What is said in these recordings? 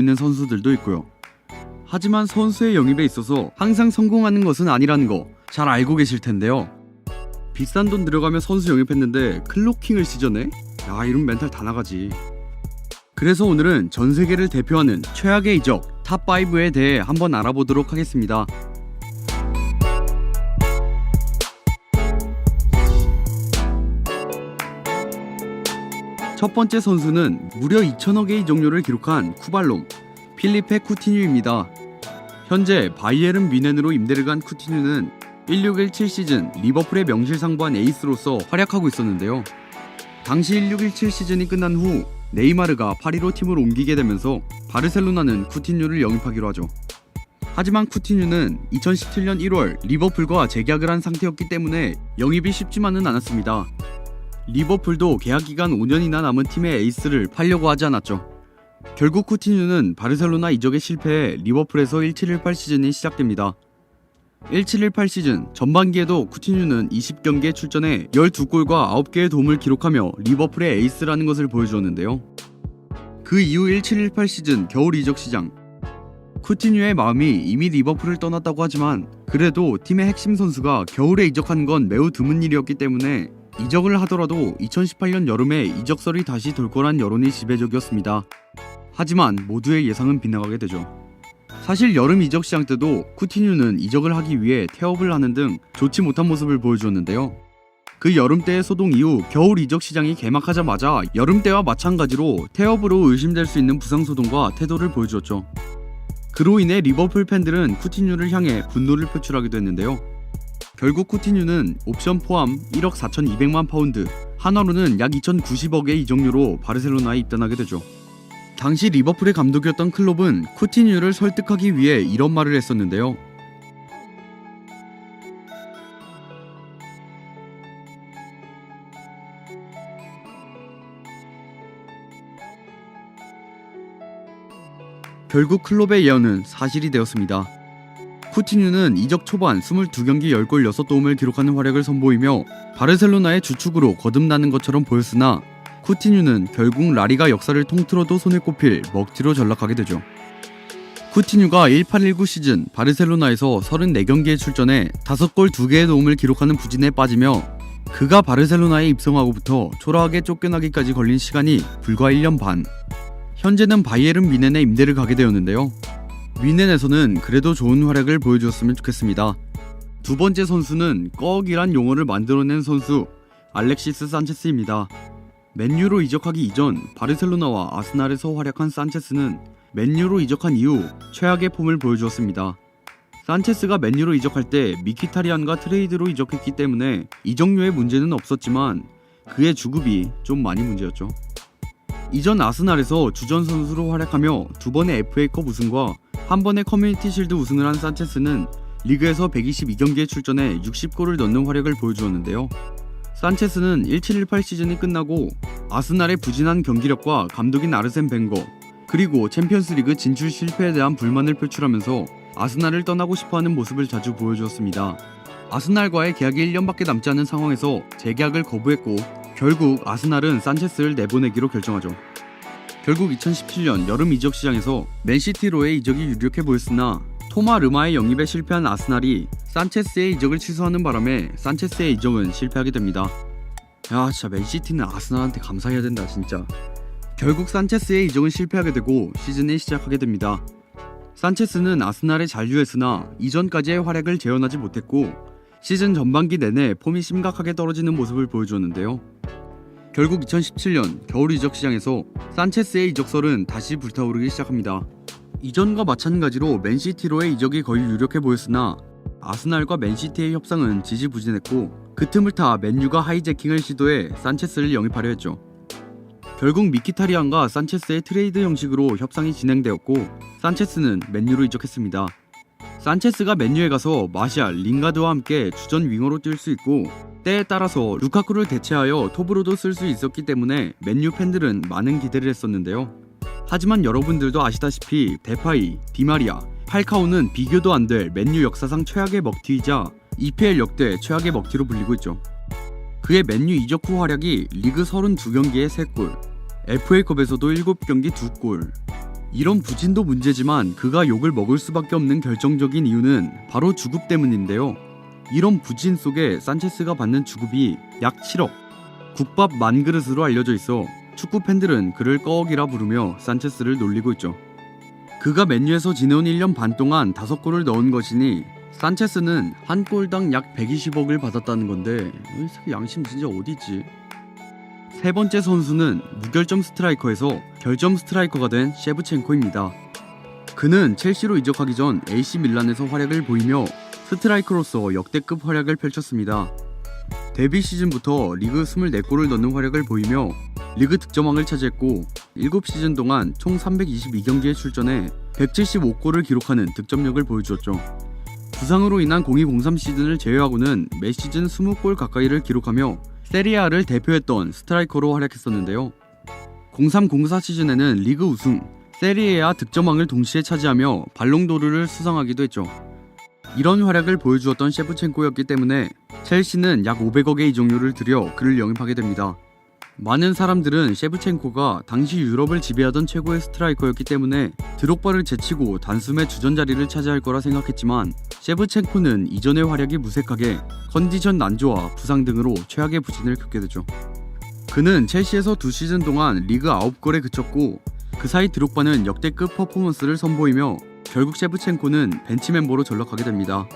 있는 선수들도 있고요. 하지만 선수의 영입에 있어서 항상 성공하는 것은 아니라는 거 잘 알고 계실 텐데요. 비싼 돈 들여가며 선수 영입했는데 클로킹을 시전해? 야, 이런 멘탈 다 나가지. 그래서 오늘은 전 세계를 대표하는 최악의 이적 탑5에 대해 한번 알아보도록 하겠습니다. 첫 번째 선수는 무려 2천억의 이적료를 기록한 쿠발롬, 필리페 쿠티뉴입니다. 현재 바이에른 뮌헨으로 임대를 간 쿠티뉴는 1617 시즌 리버풀의 명실상부한 에이스로서 활약하고 있었는데요. 당시 1617 시즌이 끝난 후 네이마르가 파리로 팀을 옮기게 되면서 바르셀로나는 쿠티뉴를 영입하기로 하죠. 하지만 쿠티뉴는 2017년 1월 리버풀과 재계약을 한 상태였기 때문에 영입이 쉽지만은 않았습니다. 리버풀도 계약기간 5년이나 남은 팀의 에이스를 팔려고 하지 않았죠. 결국 쿠티뉴는 바르셀로나 이적에 실패해 리버풀에서 1718 시즌이 시작됩니다. 1718 시즌 전반기에도 쿠티뉴는 20경기에 출전해 12골과 9개의 도움을 기록하며 리버풀의 에이스라는 것을 보여주었는데요. 그 이후 1718 시즌 겨울 이적 시장, 쿠티뉴의 마음이 이미 리버풀을 떠났다고 하지만 그래도 팀의 핵심 선수가 겨울에 이적한 건 매우 드문 일이었기 때문에 이적을 하더라도 2018년 여름에 이적설이 다시 돌 거란 여론이 지배적이었습니다. 하지만 모두의 예상은 빗나가게 되죠. 사실 여름 이적 시장 때도 쿠티뉴는 이적을 하기 위해 태업을 하는 등 좋지 못한 모습을 보여주었는데요. 그 여름 때의 소동 이후 겨울 이적 시장이 개막하자마자 여름 때와 마찬가지로 태업으로 의심될 수 있는 부상 소동과 태도를 보여주었죠. 그로 인해 리버풀 팬들은 쿠티뉴를 향해 분노를 표출하기도 했는데요. 결국 쿠티뉴는 옵션 포함 1억 4,200만 파운드, 한화로는 약 2,090억의 이적료로 바르셀로나에 입단하게 되죠. 당시 리버풀의 감독이었던 클롭은 쿠티뉴를 설득하기 위해 이런 말을 했었는데요. 결국 클롭의 예언은 사실이 되었습니다. 쿠티뉴는 이적 초반 22경기 10골 6도움을 기록하는 활약을 선보이며 바르셀로나의 주축으로 거듭나는 것처럼 보였으나 쿠티뉴는 결국 라리가 역사를 통틀어도 손에 꼽힐 먹튀로 전락하게 되죠. 쿠티뉴가 1819 시즌 바르셀로나에서 34경기에 출전해 5골 2개의 도움을 기록하는 부진에 빠지며 그가 바르셀로나에 입성하고부터 초라하게 쫓겨나기까지 걸린 시간이 불과 1년 반. 현재는 바이에른 뮌헨에 임대를 가게 되었는데요. 뮌헨에서는 그래도 좋은 활약을 보여주었으면 좋겠습니다. 두 번째 선수는 꺽이란 용어를 만들어낸 선수 알렉시스 산체스입니다. 맨유로 이적하기 이전 바르셀로나와 아스날에서 활약한 산체스는 맨유로 이적한 이후 최악의 폼을 보여주었습니다. 산체스가 맨유로 이적할 때 미키타리안과 트레이드로 이적했기 때문에 이적료의 문제는 없었지만 그의 주급이 좀 많이 문제였죠. 이전 아스날에서 주전 선수로 활약하며 2번의 FA컵 우승과 1번의 커뮤니티 실드 우승을 한 산체스는 리그에서 122경기에 출전해 60골을 넣는 활약을 보여주었는데요. 산체스는 1718 시즌이 끝나고 아스날의 부진한 경기력과 감독인 아르센 벵거 그리고 챔피언스리그 진출 실패에 대한 불만을 표출하면서 아스날을 떠나고 싶어하는 모습을 자주 보여주었습니다. 아스날과의 계약이 1년밖에 남지 않은 상황에서 재계약을 거부했고 결국 아스날은 산체스를 내보내기로 결정하죠. 결국 2017년 여름 이적 시장에서 맨시티로의 이적이 유력해 보였으나 토마 르마의 영입에 실패한 아스날이 산체스의 이적을 취소하는 바람에 산체스의 이적은 실패하게 됩니다. 야, 진짜 맨시티는 아스날한테 감사해야 된다 진짜. 결국 산체스의 이적은 실패하게 되고 시즌이 시작하게 됩니다. 산체스는 아스날에 잔류했으나 이전까지의 활약을 재현하지 못했고 시즌 전반기 내내 폼이 심각하게 떨어지는 모습을 보여주었는데요. 결국 2017년 겨울 이적 시장에서 산체스의 이적설은 다시 불타오르기 시작합니다. 이전과 마찬가지로 맨시티로의 이적이 거의 유력해 보였으나 아스날과 맨시티의 협상은 지지부진했고 그 틈을 타 맨유가 하이제킹을 시도해 산체스를 영입하려 했죠. 결국 미키타리안과 산체스의 트레이드 형식으로 협상이 진행되었고 산체스는 맨유로 이적했습니다. 산체스가 맨유에 가서 마샬, 링가드와 함께 주전 윙어로 뛸 수 있고 때에 따라서 루카쿠를 대체하여 톱으로도 쓸 수 있었기 때문에 맨유 팬들은 많은 기대를 했었는데요. 하지만 여러분들도 아시다시피 데파이, 디마리아, 팔카오는 비교도 안 될 맨유 역사상 최악의 먹튀이자 EPL 역대 최악의 먹튀로 불리고 있죠. 그의 맨유 이적 후 활약이 리그 32경기에 3골, FA컵에서도 7경기 2골, 이런 부진도 문제지만 그가 욕을 먹을 수밖에 없는 결정적인 이유는 바로 주급 때문인데요. 이런 부진 속에 산체스가 받는 주급이 약 7억, 국밥 만 그릇으로 알려져 있어 축구 팬들은 그를 꺼억이라 부르며 산체스를 놀리고 있죠. 그가 맨유에서 지내온 1년 반 동안 5골을 넣은 것이니 산체스는 한 골당 약 120억을 받았다는 건데 양심 진짜 어디지? 세 번째 선수는 무결점 스트라이커에서 결점 스트라이커가 된 셰브첸코입니다. 그는 첼시로 이적하기 전 AC 밀란에서 활약을 보이며 스트라이커로서 역대급 활약을 펼쳤습니다. 데뷔 시즌부터 리그 24골을 넣는 활약을 보이며 리그 득점왕을 차지했고 7시즌 동안 총 322경기에 출전해 175골을 기록하는 득점력을 보여주었죠. 부상으로 인한 02-03 시즌을 제외하고는 매 시즌 20골 가까이를 기록하며 세리아를 대표했던 스트라이커로 활약했었는데요. 03-04 시즌에는 리그 우승, 세리에아 득점왕을 동시에 차지하며 발롱도르를 수상하기도 했죠. 이런 활약을 보여주었던 셰프첸코였기 때문에 첼시는 약 500억의 이적료를 들여 그를 영입하게 됩니다. 많은 사람들은 셰프첸코가 당시 유럽을 지배하던 최고의 스트라이커였기 때문에 드록바를 제치고 단숨에 주전 자리를 차지할 거라 생각했지만 셰프첸코는 이전의 활약이 무색하게 컨디션 난조와 부상 등으로 최악의 부진을 겪게 되죠. 그는 첼시에서 2시즌 동안 리그 9골에 그쳤고 그 사이 드록바는 역대급 퍼포먼스를 선보이며 결국 셰프첸코는 벤치 멤버로 전락하게 됩니다.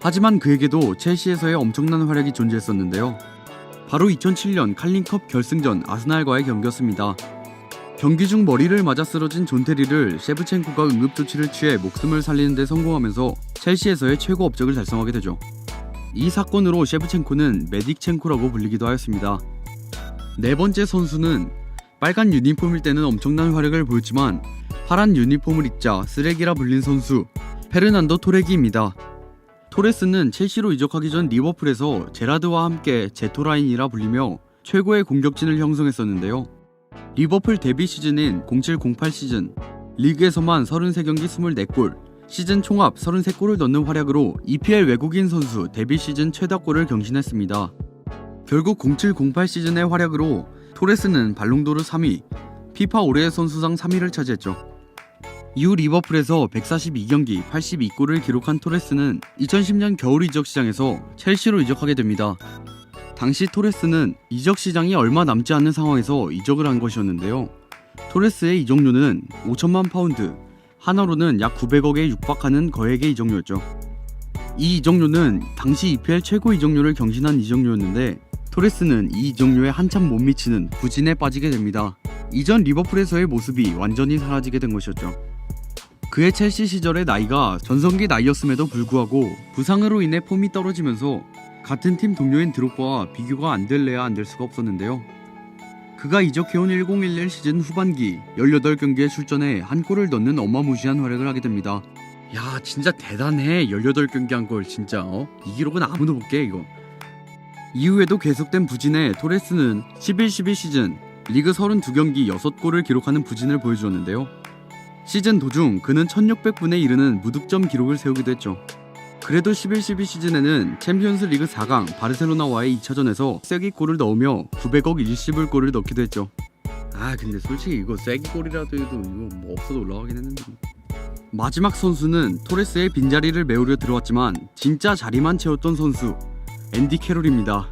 하지만 그에게도 첼시에서의 엄청난 활약이 존재했었는데요. 바로 2007년 칼링컵 결승전 아스날과의 경기였습니다. 경기 중 머리를 맞아 쓰러진 존 테리를 셰프첸코가 응급조치를 취해 목숨을 살리는 데 성공하면서 첼시에서의 최고 업적을 달성하게 되죠. 이 사건으로 셰프첸코는 메딕첸코라고 불리기도 하였습니다. 네 번째 선수는 빨간 유니폼일 때는 엄청난 활약을 보였지만 파란 유니폼을 입자 쓰레기라 불린 선수 페르난도 토레기입니다. 토레스는 첼시로 이적하기 전 리버풀에서 제라드와 함께 제토라인이라 불리며 최고의 공격진을 형성했었는데요. 리버풀 데뷔 시즌인 07-08 시즌 리그에서만 33경기 24골, 시즌 총합 33골을 넣는 활약으로 EPL 외국인 선수 데뷔 시즌 최다골을 경신했습니다. 결국 07-08 시즌의 활약으로 토레스는 발롱도르 3위, 피파 올해의 선수상 3위를 차지했죠. 이후 리버풀에서 142경기 82골을 기록한 토레스는 2010년 겨울 이적 시장에서 첼시로 이적하게 됩니다. 당시 토레스는 이적 시장이 얼마 남지 않는 상황에서 이적을 한 것이었는데요. 토레스의 이적료는 5천만 파운드, 하나로는 약 900억에 육박하는 거액의 이적료였죠. 이 이적료는 당시 EPL 최고 이적료를 경신한 이적료였는데 토레스는 이 이적료에 한참 못 미치는 부진에 빠지게 됩니다. 이전 리버풀에서의 모습이 완전히 사라지게 된 것이었죠. 그의 첼시 시절의 나이가 전성기 나이였음에도 불구하고 부상으로 인해 폼이 떨어지면서 같은 팀 동료인 드록바와 비교가 안 될래야 안 될 수가 없었는데요. 그가 이적해온 1011 시즌 후반기 18경기에 출전해 한 골을 넣는 어마무시한 활약을 하게 됩니다. 야 진짜 대단해. 18경기 한 골 진짜 이 기록은 아무도 못 깨 이거. 이후에도 계속된 부진에 토레스는 11-12 시즌 리그 32경기 6골을 기록하는 부진을 보여주었는데요. 시즌 도중 그는 1600분에 이르는 무득점 기록을 세우기도 했죠. 그래도 11-12 시즌에는 챔피언스 리그 4강 바르셀로나와의 2차전에서 쐐기골을 넣으며 900억 일시불 골을 넣기도 했죠. 근데 솔직히 이거 쐐기골이라도 해도 이거 뭐 없어도 올라가긴 했는데. 마지막 선수는 토레스의 빈자리를 메우려 들어왔지만 진짜 자리만 채웠던 선수 앤디 캐롤입니다.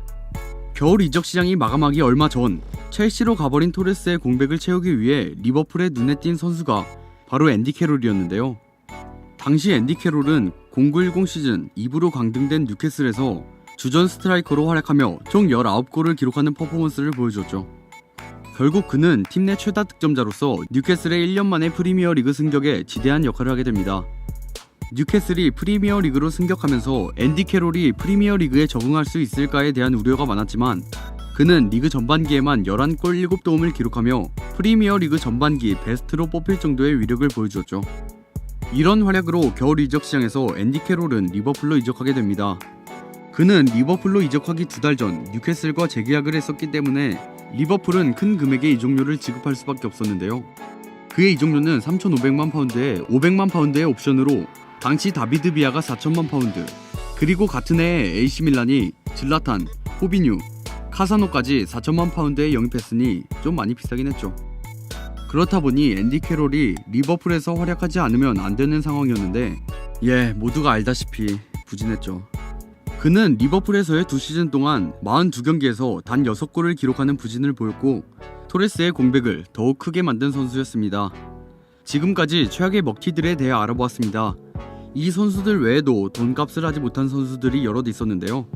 겨울 이적 시장이 마감하기 얼마 전 첼시로 가버린 토레스의 공백을 채우기 위해 리버풀에 눈에 띈 선수가 바로 앤디 캐롤이었는데요. 당시 앤디 캐롤은 0910 시즌 2부로 강등된 뉴캐슬에서 주전 스트라이커로 활약하며 총 19골을 기록하는 퍼포먼스를 보여줬죠. 결국 그는 팀 내 최다 득점자로서 뉴캐슬의 1년 만에 프리미어리그 승격에 지대한 역할을 하게 됩니다. 뉴캐슬이 프리미어리그로 승격하면서 앤디 캐롤이 프리미어리그에 적응할 수 있을까에 대한 우려가 많았지만 그는 리그 전반기에만 11골 7도움을 기록하며 프리미어리그 전반기 베스트로 뽑힐 정도의 위력을 보여주었죠. 이런 활약으로 겨울 이적 시장에서 앤디 캐롤은 리버풀로 이적하게 됩니다. 그는 리버풀로 이적하기 2달 전 뉴캐슬과 재계약을 했었기 때문에 리버풀은 큰 금액의 이적료를 지급할 수밖에 없었는데요. 그의 이적료는 3,500만 파운드에 500만 파운드의 옵션으로 당시 다비드 비아가 4천만 파운드, 그리고 같은 해에 AC 밀란이 질라탄, 호비뉴, 카사노까지 4천만 파운드에 영입했으니 좀 많이 비싸긴 했죠. 그렇다 보니 앤디 캐롤이 리버풀에서 활약하지 않으면 안 되는 상황이었는데 모두가 알다시피 부진했죠. 그는 리버풀에서의 2시즌 동안 42경기에서 단 6골을 기록하는 부진을 보였고 토레스의 공백을 더욱 크게 만든 선수였습니다. 지금까지 최악의 먹튀들에 대해 알아보았습니다. 이 선수들 외에도 돈값을 하지 못한 선수들이 여럿 있었는데요.